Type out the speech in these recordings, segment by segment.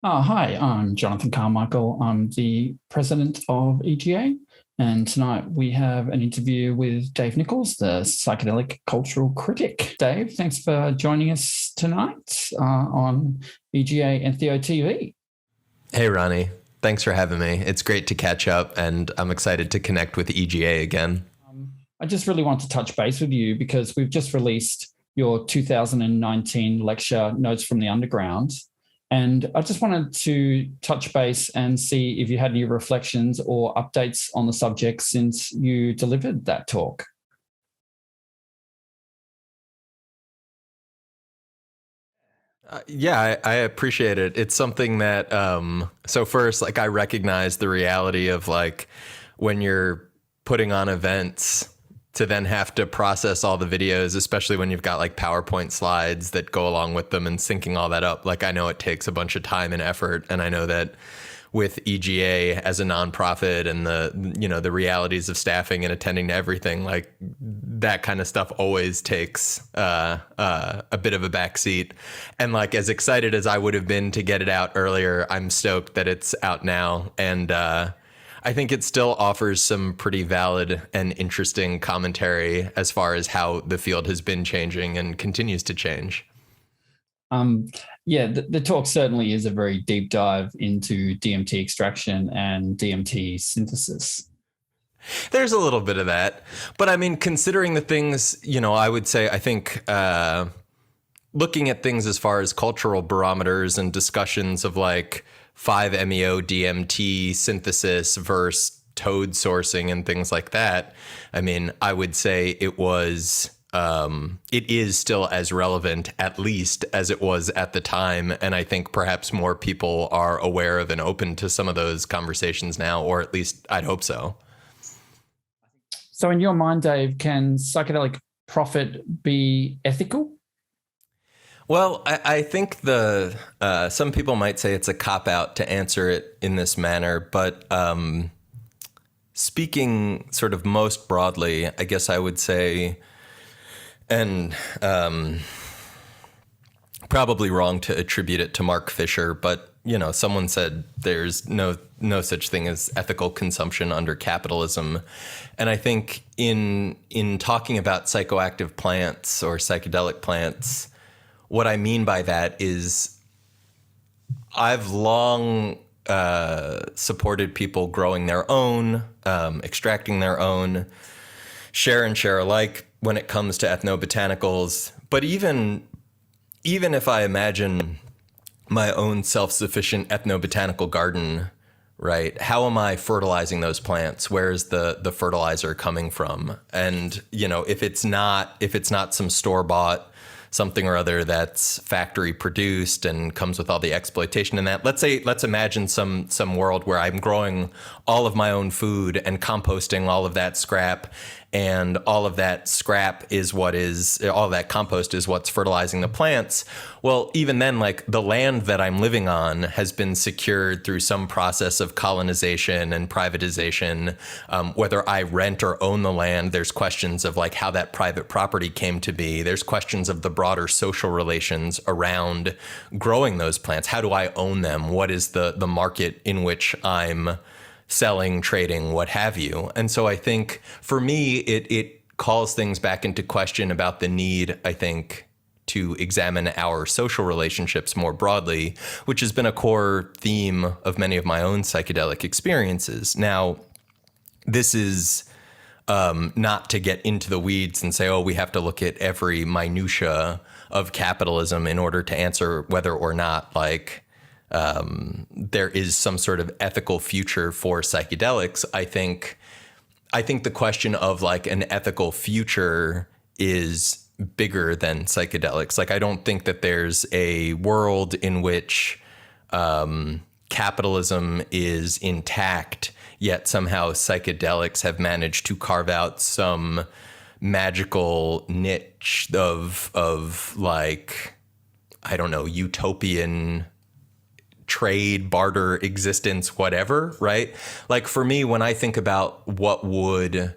Hi, I'm Jonathan Carmichael. I'm the president of EGA. And tonight we have an interview with Dave Nickles, the psychedelic cultural critic. Dave, thanks for joining us tonight on EGA Entheo TV. Hey, Ronny. Thanks for having me. It's great to catch up, and I'm excited to connect with EGA again. I just really want to touch base with you because we've just released your 2019 lecture, Notes from the Underground. And I just wanted to touch base and see if you had any reflections or updates on the subject since you delivered that talk. I appreciate it. It's something that, so first, like, I recognize the reality of, like, when you're putting on events to then have to process all the videos, especially when you've got like PowerPoint slides that go along with them and syncing all that up. Like, I know it takes a bunch of time and effort. And I know that with EGA as a nonprofit and the realities of staffing and attending to everything, like, that kind of stuff always takes a bit of a backseat. And, like, as excited as I would have been to get it out earlier, I'm stoked that it's out now. And I think it still offers some pretty valid and interesting commentary as far as how the field has been changing and continues to change. The talk certainly is a very deep dive into DMT extraction and DMT synthesis. There's a little bit of that. But I mean, considering the things, I would say, I think looking at things as far as cultural barometers and discussions of like 5-MeO DMT synthesis versus toad sourcing and things like that, I mean, I would say it is still as relevant, at least, as it was at the time. And I think perhaps more people are aware of and open to some of those conversations now, or at least I'd hope so. So in your mind, Dave, can psychedelic profit be ethical? Well, I think some people might say it's a cop-out to answer it in this manner, but speaking sort of most broadly, I guess I would say, and probably wrong to attribute it to Mark Fisher, but someone said there's no such thing as ethical consumption under capitalism. And I think in talking about psychoactive plants or psychedelic plants, what I mean by that is I've long supported people growing their own, extracting their own, share and share alike when it comes to ethnobotanicals. But even if I imagine my own self-sufficient ethnobotanical garden, right? How am I fertilizing those plants? Where is the fertilizer coming from? And if it's not some store-bought something or other that's factory produced and comes with all the exploitation in that. Let's imagine some world where I'm growing all of my own food and composting all of that scrap, and all of that compost is what's fertilizing the plants. Well, even then, like, the land that I'm living on has been secured through some process of colonization and privatization. Whether I rent or own the land, there's questions of like how that private property came to be. There's questions of the broader social relations around growing those plants. How do I own them? What is the market in which I'm selling, trading, what have you? And so I think for me, it calls things back into question about the need, I think, to examine our social relationships more broadly, which has been a core theme of many of my own psychedelic experiences. Now, this is not to get into the weeds and say, oh, we have to look at every minutia of capitalism in order to answer whether or not, like, there is some sort of ethical future for psychedelics. I think the question of like an ethical future is bigger than psychedelics. Like, I don't think that there's a world in which capitalism is intact, yet somehow psychedelics have managed to carve out some magical niche of like, I don't know, utopian trade, barter, existence, whatever, right? Like, for me, when I think about what would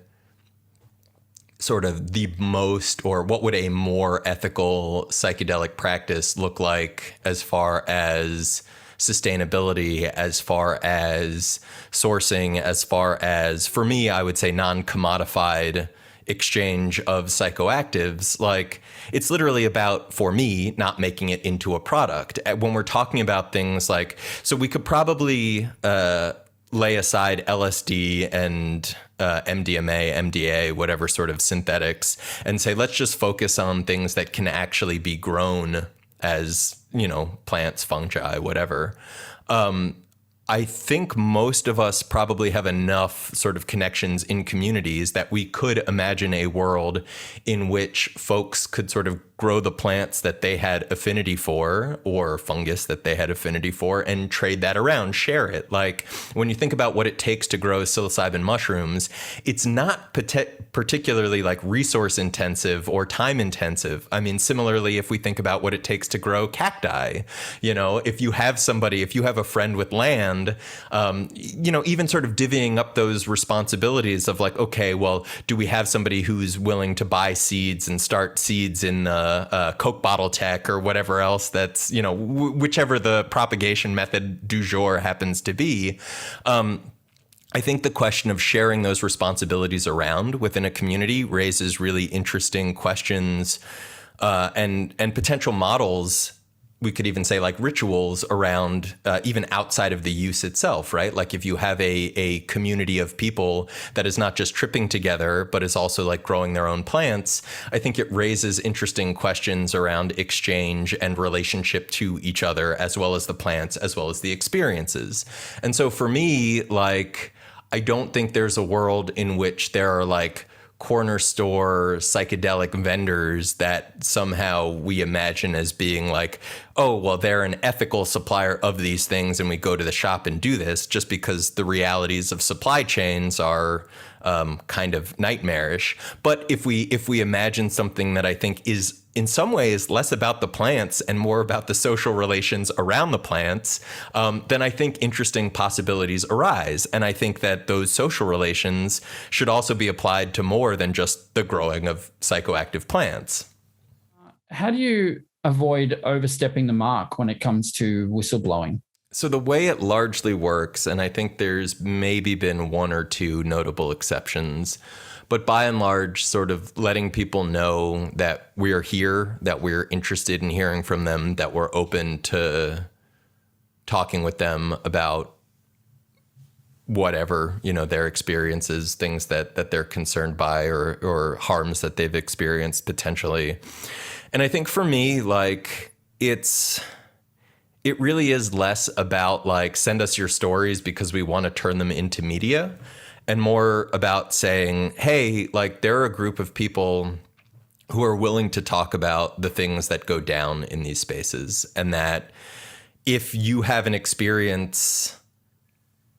sort of the most, or what would a more ethical psychedelic practice look like as far as sustainability, as far as sourcing, as far as, for me, I would say non-commodified exchange of psychoactives. Like, it's literally about, for me, not making it into a product. When we're talking about things like, so we could probably lay aside LSD and MDMA, MDA, whatever sort of synthetics, and say, let's just focus on things that can actually be grown as, you know, plants, fungi, whatever. I think most of us probably have enough sort of connections in communities that we could imagine a world in which folks could sort of grow the plants that they had affinity for, or fungus that they had affinity for, and trade that around, share it. Like, when you think about what it takes to grow psilocybin mushrooms, it's not particularly like resource intensive or time intensive. I mean, similarly, if we think about what it takes to grow cacti, you know, if you have a friend with land, you know, even sort of divvying up those responsibilities of like, okay, well, do we have somebody who's willing to buy seeds and start seeds in Coke bottle tech or whatever else that's, you know, whichever the propagation method du jour happens to be. I think the question of sharing those responsibilities around within a community raises really interesting questions and potential models. We could even say like rituals around even outside of the use itself, right? Like if you have a community of people that is not just tripping together, but is also like growing their own plants, I think it raises interesting questions around exchange and relationship to each other, as well as the plants, as well as the experiences. And so for me, like, I don't think there's a world in which there are like corner store psychedelic vendors that somehow we imagine as being like, oh, well, they're an ethical supplier of these things and we go to the shop and do this, just because the realities of supply chains are kind of nightmarish. But if we imagine something that I think is in some ways less about the plants and more about the social relations around the plants, then I think interesting possibilities arise. And I think that those social relations should also be applied to more than just the growing of psychoactive plants. How do you avoid overstepping the mark when it comes to whistleblowing? So the way it largely works, and I think there's maybe been one or two notable exceptions, but by and large, sort of letting people know that we're here, that we're interested in hearing from them, that we're open to talking with them about whatever, you know, their experiences, things that they're concerned by, or harms that they've experienced potentially. And I think for me, like, it really is less about like, send us your stories because we want to turn them into media, and more about saying, hey, like, there are a group of people who are willing to talk about the things that go down in these spaces. And that if you have an experience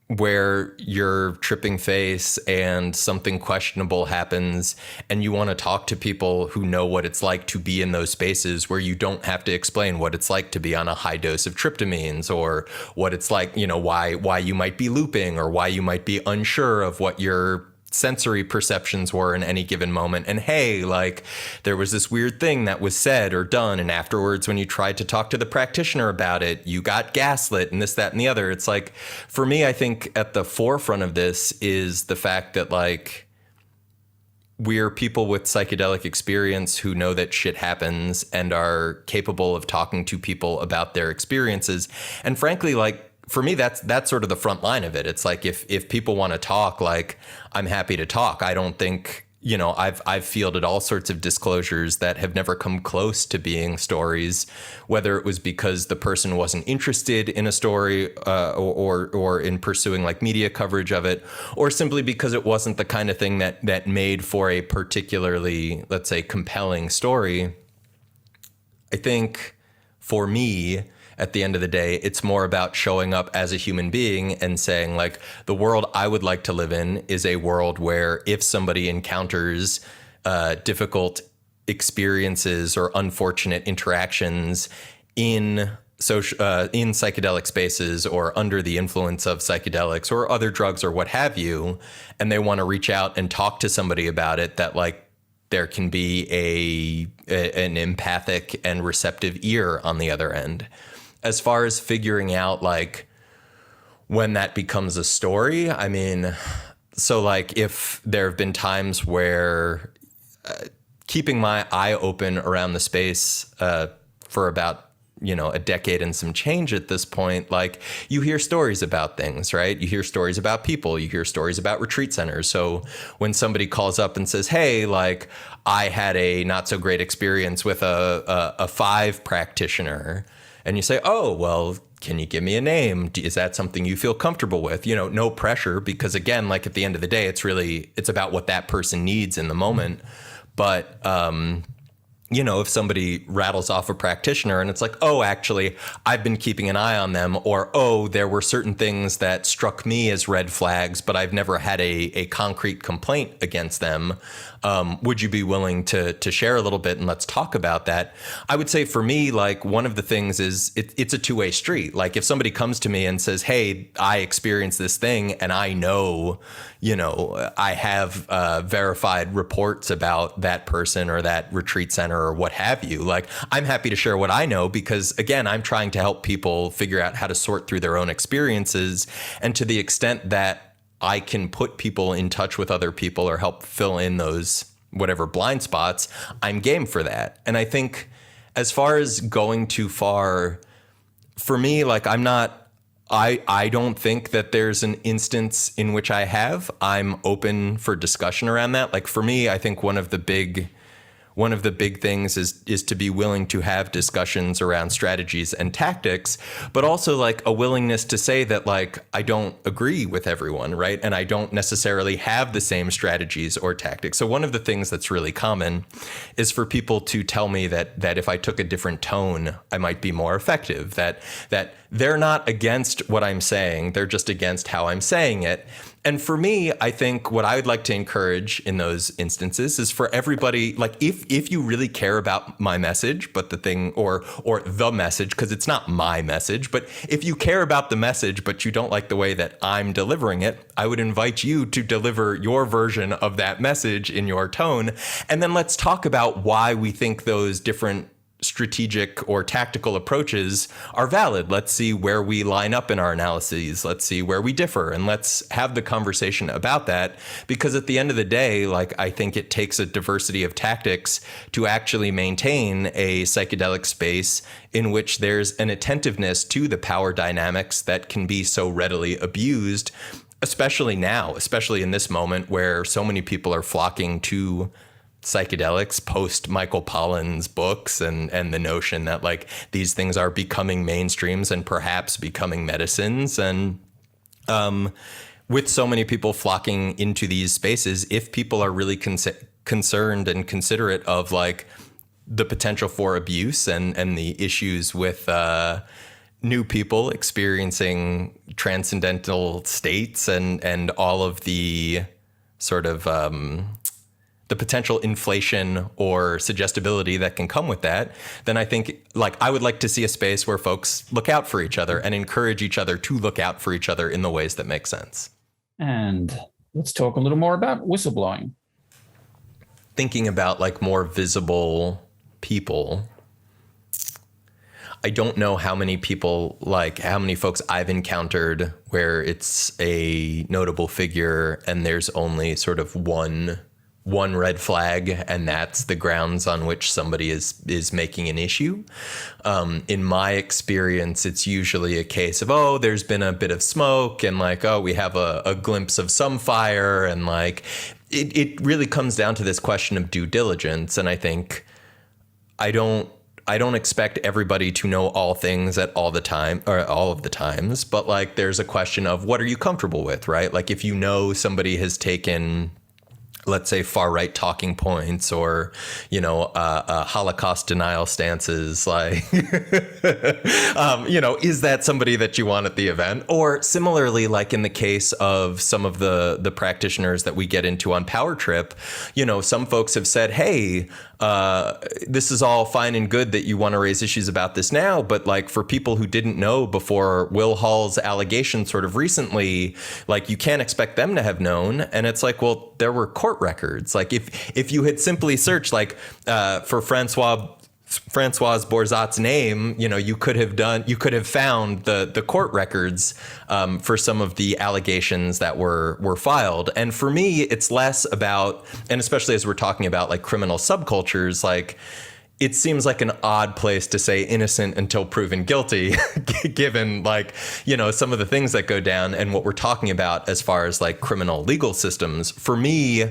where you're tripping face and something questionable happens and you want to talk to people who know what it's like to be in those spaces, where you don't have to explain what it's like to be on a high dose of tryptamines, or what it's like, you know, why you might be looping, or why you might be unsure of what your sensory perceptions were in any given moment. And hey, like, there was this weird thing that was said or done, and afterwards when you tried to talk to the practitioner about it, you got gaslit and this, that, and the other. It's like, for me, I think at the forefront of this is the fact that, like, we're people with psychedelic experience who know that shit happens and are capable of talking to people about their experiences. And frankly, like, for me, that's sort of the front line of it. It's like, if people want to talk, like, I'm happy to talk. I don't think, you know, I've fielded all sorts of disclosures that have never come close to being stories, whether it was because the person wasn't interested in a story or in pursuing like media coverage of it, or simply because it wasn't the kind of thing that made for a particularly, let's say, compelling story. I think for me, at the end of the day, it's more about showing up as a human being and saying, like, the world I would like to live in is a world where if somebody encounters difficult experiences or unfortunate interactions in psychedelic spaces, or under the influence of psychedelics or other drugs or what have you, and they want to reach out and talk to somebody about it, that, like, there can be an empathic and receptive ear on the other end. as far as figuring out like when that becomes a story, I mean, so like if there have been times where keeping my eye open around the space for about, you know, a decade and some change at this point, like you hear stories about things, right? You hear stories about people, you hear stories about retreat centers. So when somebody calls up and says, hey, like I had a not so great experience with a 5 practitioner, and you say, oh, well, can you give me a name? Is that something you feel comfortable with? You know, no pressure, because again, like at the end of the day, it's about what that person needs in the moment. But, you know, if somebody rattles off a practitioner and it's like, oh, actually, I've been keeping an eye on them, or, oh, there were certain things that struck me as red flags, but I've never had a concrete complaint against them. Would you be willing to share a little bit and let's talk about that? I would say for me, like one of the things is it's a two-way street. Like if somebody comes to me and says, hey, I experienced this thing and I know, you know, I have verified reports about that person or that retreat center or what have you. Like I'm happy to share what I know because again, I'm trying to help people figure out how to sort through their own experiences. And to the extent that I can put people in touch with other people or help fill in those whatever blind spots, I'm game for that. And I think as far as going too far, for me, like I don't think that there's an instance in which I have. I'm open for discussion around that. Like for me, I think one of the big things is to be willing to have discussions around strategies and tactics, but also like a willingness to say that like I don't agree with everyone, right? And I don't necessarily have the same strategies or tactics. So one of the things that's really common is for people to tell me that if I took a different tone, I might be more effective, that they're not against what I'm saying, they're just against how I'm saying it. And for me, I think what I would like to encourage in those instances is for everybody, like if you really care about my message, but the thing or the message, because it's not my message, but if you care about the message, but you don't like the way that I'm delivering it, I would invite you to deliver your version of that message in your tone. And then let's talk about why we think those different strategic or tactical approaches are valid. Let's see where we line up in our analyses. Let's see where we differ, and let's have the conversation about that. Because at the end of the day, like I think it takes a diversity of tactics to actually maintain a psychedelic space in which there's an attentiveness to the power dynamics that can be so readily abused, especially now, especially in this moment where so many people are flocking to psychedelics post Michael Pollan's books and the notion that like these things are becoming mainstreams and perhaps becoming medicines. And with so many people flocking into these spaces, if people are really concerned and considerate of like the potential for abuse and the issues with new people experiencing transcendental states and all of the sort of the potential inflation or suggestibility that can come with that, then I think like I would like to see a space where folks look out for each other and encourage each other to look out for each other in the ways that make sense. And let's talk a little more about whistleblowing. Thinking about like more visible people, I don't know how many folks I've encountered where it's a notable figure and there's only sort of one red flag, and that's the grounds on which somebody is making an issue. In my experience, it's usually a case of, oh, there's been a bit of smoke and like, oh, we have a glimpse of some fire. And like, it really comes down to this question of due diligence. And I think I don't expect everybody to know all things at all the time or all of the times, but like, there's a question of what are you comfortable with, right? Like if you know somebody has taken, let's say, far-right talking points or, you know, Holocaust denial stances, like, you know, is that somebody that you want at the event? Or similarly, like in the case of some of the practitioners that we get into on Power Trip, you know, some folks have said, hey, this is all fine and good that you want to raise issues about this now, but like for people who didn't know before Will Hall's allegation sort of recently, like you can't expect them to have known. And it's like, well, there were court records. Like if you had simply searched like for Francois Francois Borzat's name, you could have found the court records for some of the allegations that were filed. And for me, it's less about, and especially as we're talking about like criminal subcultures, like it seems like an odd place to say innocent until proven guilty, given like, some of the things that go down and what we're talking about as far as like criminal legal systems. For me,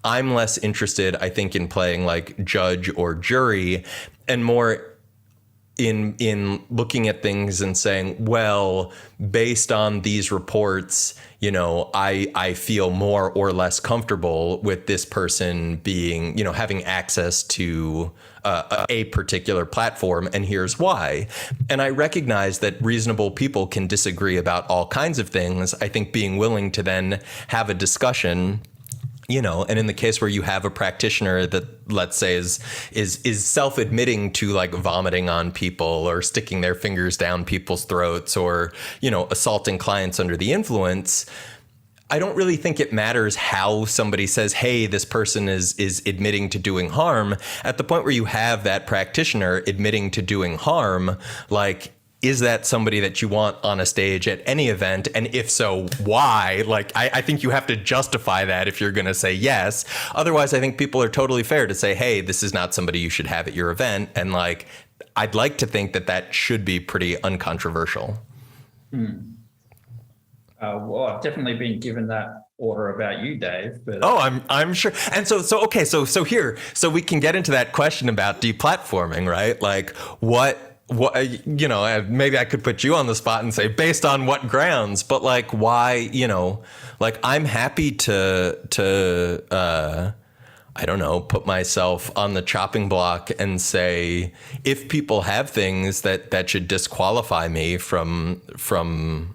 I'm less interested, I think, in playing like judge or jury and more in looking at things and saying, well, based on these reports, I feel more or less comfortable with this person being, having access to a particular platform, and here's why. And I recognize that reasonable people can disagree about all kinds of things. I think being willing to then have a discussion, and in the case where you have a practitioner that, let's say, is self-admitting to like vomiting on people or sticking their fingers down people's throats or, assaulting clients under the influence, I don't really think it matters how somebody says, hey, this person is admitting to doing harm. At the point where you have that practitioner admitting to doing harm, like, is that somebody that you want on a stage at any event? And if so, why? Like, I think you have to justify that if you're going to say yes. Otherwise, I think people are totally fair to say, hey, this is not somebody you should have at your event. And like, I'd like to think that should be pretty uncontroversial. Well, I've definitely been given that order about you, Dave. But I'm sure. And so here, so we can get into that question about deplatforming, right? Like what maybe I could put you on the spot and say based on what grounds, but like why, like I'm happy to I don't know, put myself on the chopping block and say, if people have things that should disqualify me from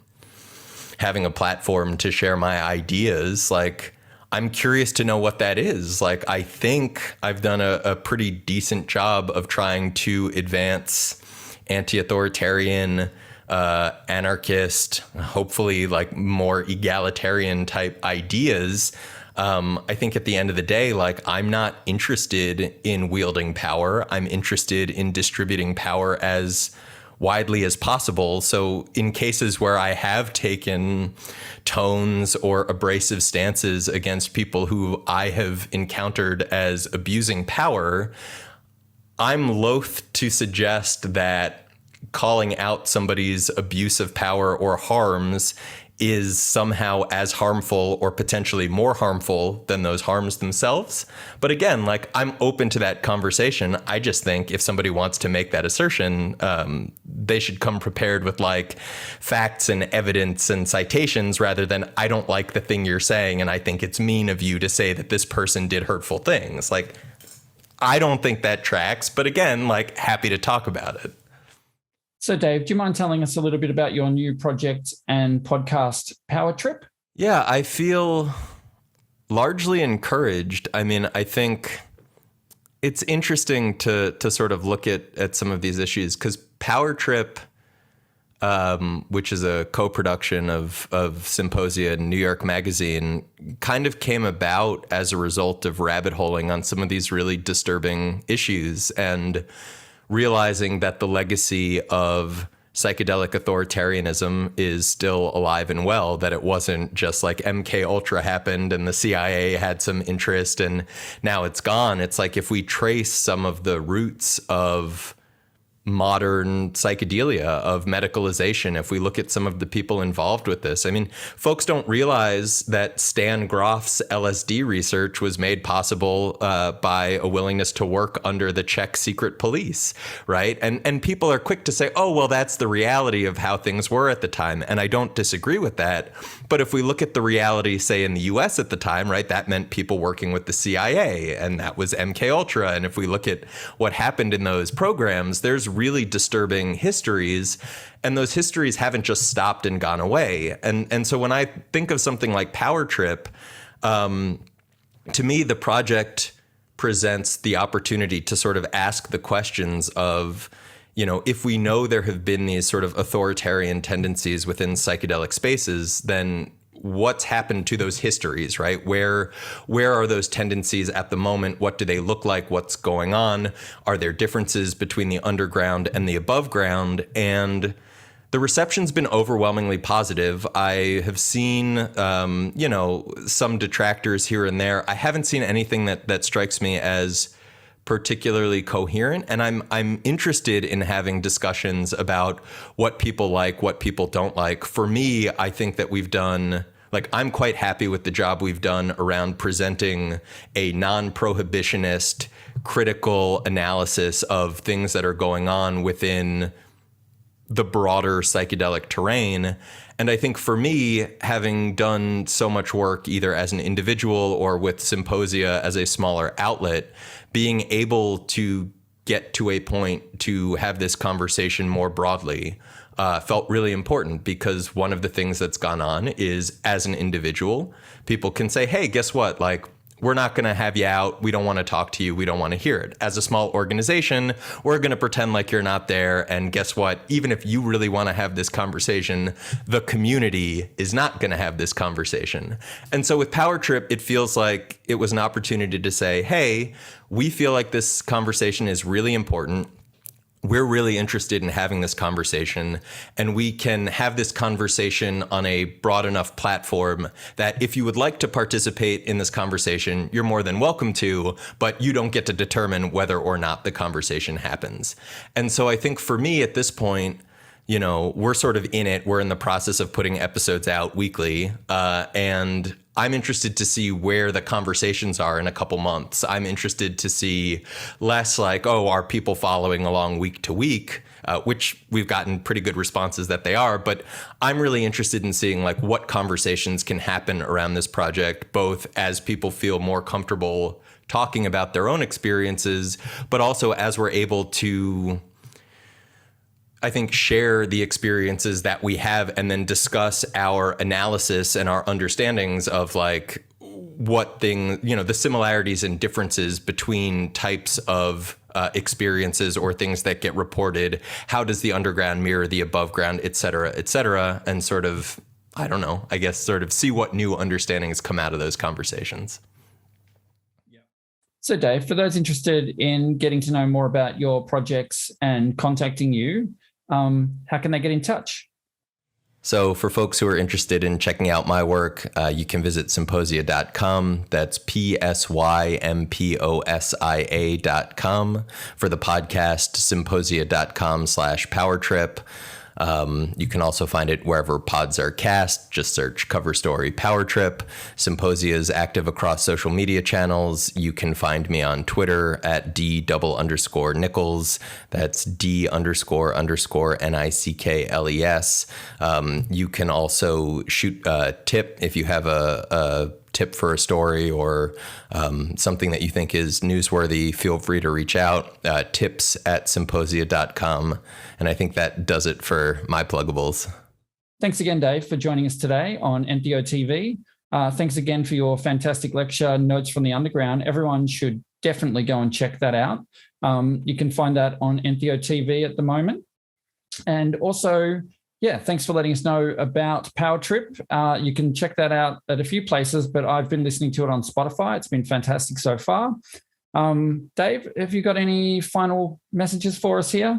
having a platform to share my ideas, like I'm curious to know what that is. Like, I think I've done a pretty decent job of trying to advance anti-authoritarian, anarchist, hopefully like more egalitarian type ideas. I think at the end of the day, like I'm not interested in wielding power. I'm interested in distributing power as widely as possible. So in cases where I have taken tones or abrasive stances against people who I have encountered as abusing power, I'm loath to suggest that calling out somebody's abuse of power or harms is somehow as harmful or potentially more harmful than those harms themselves. But again, like I'm open to that conversation. I just think if somebody wants to make that assertion, they should come prepared with like facts and evidence and citations rather than I don't like the thing you're saying and I think it's mean of you to say that this person did hurtful things. Like, I don't think that tracks, but again, like happy to talk about it. So, Dave, do you mind telling us a little bit about your new project and podcast, Power Trip? Yeah, I feel largely encouraged. I mean, I think it's interesting to sort of look at some of these issues because Power Trip, which is a co-production of Psymposia and New York Magazine, kind of came about as a result of rabbit holing on some of these really disturbing issues and realizing that the legacy of psychedelic authoritarianism is still alive and well, that it wasn't just like MK Ultra happened and the CIA had some interest and now it's gone. It's like if we trace some of the roots of modern psychedelia, of medicalization, if we look at some of the people involved with this. I mean, folks don't realize that Stan Grof's LSD research was made possible by a willingness to work under the Czech secret police, right? And people are quick to say, oh, well, that's the reality of how things were at the time. And I don't disagree with that. But if we look at the reality, say, in the US at the time, right, that meant people working with the CIA, and that was MK Ultra. And if we look at what happened in those programs, there's really disturbing histories, and those histories haven't just stopped and gone away. And so when I think of something like Power Trip, to me, the project presents the opportunity to sort of ask the questions of, you know, if we know there have been these sort of authoritarian tendencies within psychedelic spaces, then what's happened to those histories, right? Where are those tendencies at the moment? What do they look like? What's going on? Are there differences between the underground and the above ground? And the reception's been overwhelmingly positive. I have seen, some detractors here and there. I haven't seen anything that strikes me as particularly coherent, and I'm interested in having discussions about what people like, what people don't like. For me, I think that we've done, I'm quite happy with the job we've done around presenting a non-prohibitionist, critical analysis of things that are going on within the broader psychedelic terrain. And I think for me, having done so much work either as an individual or with Psymposia as a smaller outlet, being able to get to a point to have this conversation more broadly felt really important, because one of the things that's gone on is, as an individual, people can say, hey, guess what? We're not going to have you out. We don't want to talk to you. We don't want to hear it. As a small organization, we're going to pretend like you're not there. And guess what? Even if you really want to have this conversation, the community is not going to have this conversation. And so with Power Trip, it feels like it was an opportunity to say, hey, we feel like this conversation is really important. We're really interested in having this conversation, and we can have this conversation on a broad enough platform that if you would like to participate in this conversation, you're more than welcome to, but you don't get to determine whether or not the conversation happens. And so I think for me at this point, we're sort of in it. We're in the process of putting episodes out weekly, and I'm interested to see where the conversations are in a couple months. I'm interested to see less are people following along week to week, which we've gotten pretty good responses that they are. But I'm really interested in seeing what conversations can happen around this project, both as people feel more comfortable talking about their own experiences, but also as we're able to, I think, share the experiences that we have and then discuss our analysis and our understandings of what thing, the similarities and differences between types of experiences or things that get reported. How does the underground mirror the above ground, et cetera, and sort of, I don't know, I guess sort of see what new understandings come out of those conversations. So Dave, for those interested in getting to know more about your projects and contacting you, how can they get in touch? So for folks who are interested in checking out my work, you can visit psymposia.com. That's psymposia.com. For the podcast, psymposia.com/powertrip. You can also find it wherever pods are cast. Just search Cover Story Power Trip. Psymposia is active across social media channels. You can find me on Twitter at D_Nickles. That's D__Nickles. You can also shoot a tip if you have a tip for a story or something that you think is newsworthy. Feel free to reach out. tips@psymposia.com. And I think that does it for my pluggables. Thanks again, Dave, for joining us today on Entheo TV. Thanks again for your fantastic lecture, Notes from the Underground. Everyone should definitely go and check that out. You can find that on Entheo TV at the moment. And also, thanks for letting us know about Power Trip. You can check that out at a few places, but I've been listening to it on Spotify. It's been fantastic so far. Dave, have you got any final messages for us here?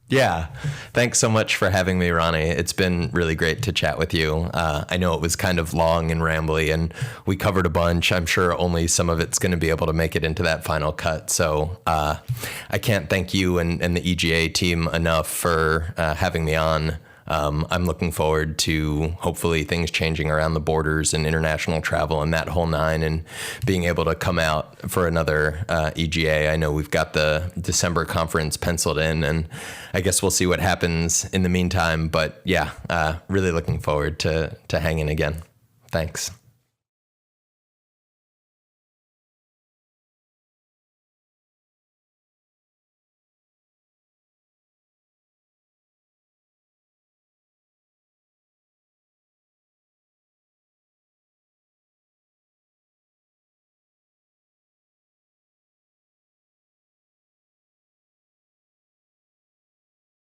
Yeah. Thanks so much for having me, Ronny. It's been really great to chat with you. I know it was kind of long and rambly, and we covered a bunch. I'm sure only some of it's going to be able to make it into that final cut. So I can't thank you and the EGA team enough for having me on. I'm looking forward to hopefully things changing around the borders and international travel and that whole nine, and being able to come out for another EGA. I know we've got the December conference penciled in, and I guess we'll see what happens in the meantime. But really looking forward to hanging again. Thanks.